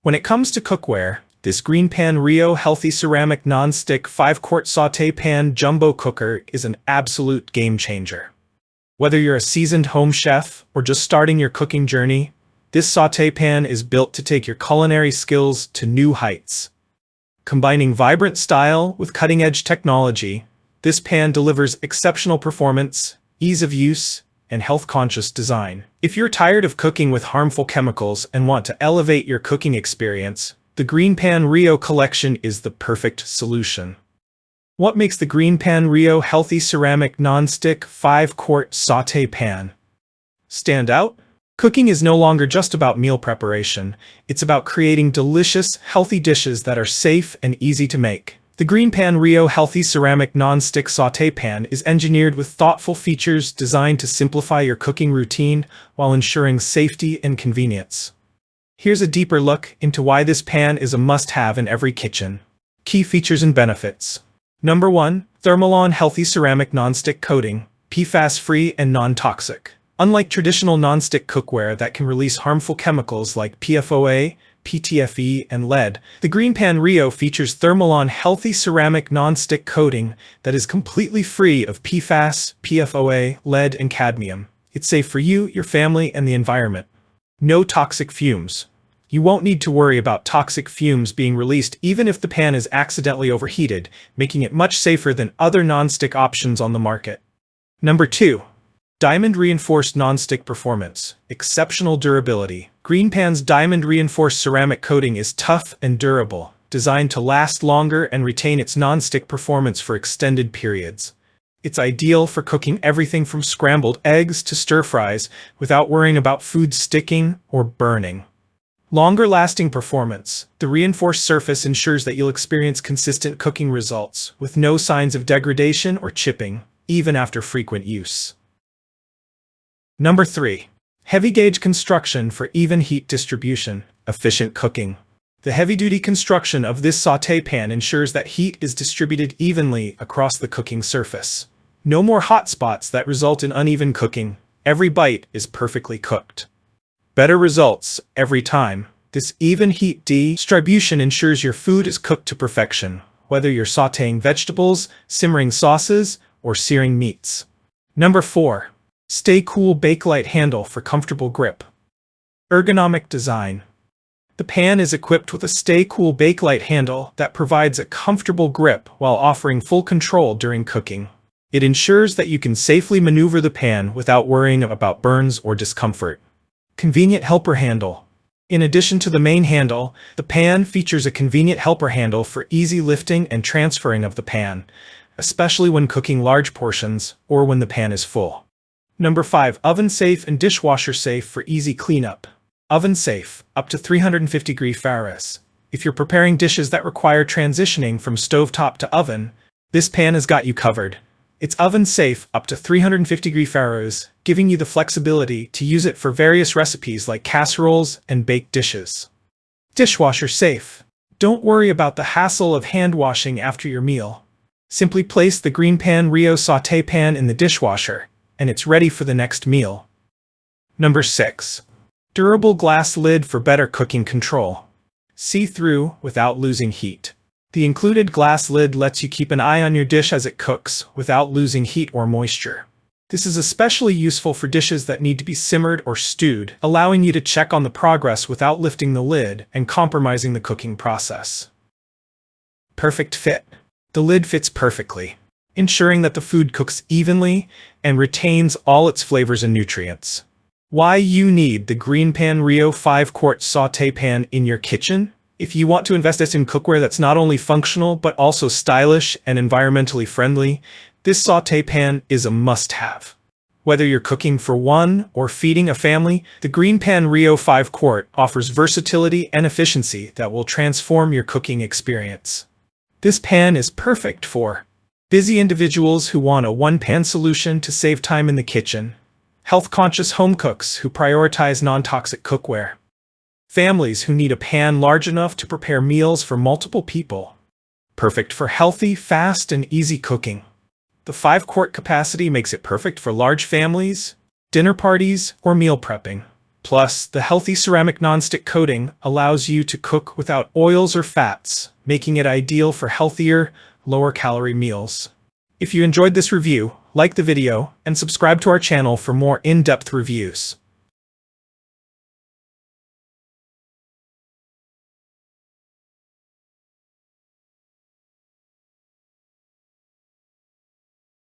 When it comes to cookware, this GreenPan Rio Healthy Ceramic Nonstick 5-Quart Sauté Pan Jumbo Cooker is an absolute game changer. Whether you're a seasoned home chef or just starting your cooking journey, this sauté pan is built to take your culinary skills to new heights. Combining vibrant style with cutting-edge technology, this pan delivers exceptional performance, ease of use, and health-conscious design. If you're tired of cooking with harmful chemicals and want to elevate your cooking experience, the GreenPan Rio collection is the perfect solution. What makes the GreenPan Rio Healthy Ceramic Nonstick 5-Quart Sauté Pan stand out? Cooking is no longer just about meal preparation. It's about creating delicious, healthy dishes that are safe and easy to make. The GreenPan Rio Healthy Ceramic Nonstick Sauté Pan is engineered with thoughtful features designed to simplify your cooking routine while ensuring safety and convenience. Here's a deeper look into why this pan is a must-have in every kitchen. Key features and benefits. Number 1. Thermolon Healthy Ceramic Nonstick Coating, PFAS-free and non-toxic. Unlike traditional nonstick cookware that can release harmful chemicals like PFOA, PTFE, and lead, the GreenPan Rio features Thermolon Healthy Ceramic Nonstick Coating that is completely free of PFAS, PFOA, lead, and cadmium. It's safe for you, your family, and the environment. No toxic fumes. You won't need to worry about toxic fumes being released even if the pan is accidentally overheated, making it much safer than other nonstick options on the market. Number 2. Diamond-reinforced nonstick performance. Exceptional durability. GreenPan's diamond-reinforced ceramic coating is tough and durable, designed to last longer and retain its nonstick performance for extended periods. It's ideal for cooking everything from scrambled eggs to stir-fries without worrying about food sticking or burning. Longer-lasting performance. The reinforced surface ensures that you'll experience consistent cooking results with no signs of degradation or chipping, even after frequent use. Number 3. Heavy-gauge construction for even heat distribution, efficient cooking. The heavy-duty construction of this sauté pan ensures that heat is distributed evenly across the cooking surface. No more hot spots that result in uneven cooking. Every bite is perfectly cooked. Better results every time. This even heat distribution ensures your food is cooked to perfection, whether you're sautéing vegetables, simmering sauces, or searing meats. Number 4. Stay Cool Bakelite Handle for comfortable grip. Ergonomic design. The pan is equipped with a Stay Cool Bakelite handle that provides a comfortable grip while offering full control during cooking. It ensures that you can safely maneuver the pan without worrying about burns or discomfort. Convenient helper handle. In addition to the main handle, the pan features a convenient helper handle for easy lifting and transferring of the pan, especially when cooking large portions or when the pan is full. Number 5. Oven safe and dishwasher safe for easy cleanup. Oven safe, up to 350 degrees Fahrenheit. If you're preparing dishes that require transitioning from stovetop to oven, this pan has got you covered. It's oven safe up to 350 degrees Fahrenheit, giving you the flexibility to use it for various recipes like casseroles and baked dishes. Dishwasher safe. Don't worry about the hassle of hand washing after your meal. Simply place the GreenPan Rio sauté pan in the dishwasher, and it's ready for the next meal. Number 6. Durable glass lid for better cooking control. See-through without losing heat. The included glass lid lets you keep an eye on your dish as it cooks without losing heat or moisture. This is especially useful for dishes that need to be simmered or stewed, allowing you to check on the progress without lifting the lid and compromising the cooking process. Perfect fit. The lid fits perfectly, ensuring that the food cooks evenly and retains all its flavors and nutrients. Why you need the GreenPan Rio 5-Quart Sauté Pan in your kitchen? If you want to invest in cookware that's not only functional but also stylish and environmentally friendly, this sauté pan is a must-have. Whether you're cooking for one or feeding a family, the GreenPan Rio 5-Quart offers versatility and efficiency that will transform your cooking experience. This pan is perfect for busy individuals who want a one-pan solution to save time in the kitchen, health-conscious home cooks who prioritize non-toxic cookware, families who need a pan large enough to prepare meals for multiple people. Perfect for healthy, fast, and easy cooking. The 5-quart capacity makes it perfect for large families, dinner parties, or meal prepping. Plus, the healthy ceramic nonstick coating allows you to cook without oils or fats, making it ideal for healthier, lower-calorie meals. If you enjoyed this review, like the video and subscribe to our channel for more in-depth reviews.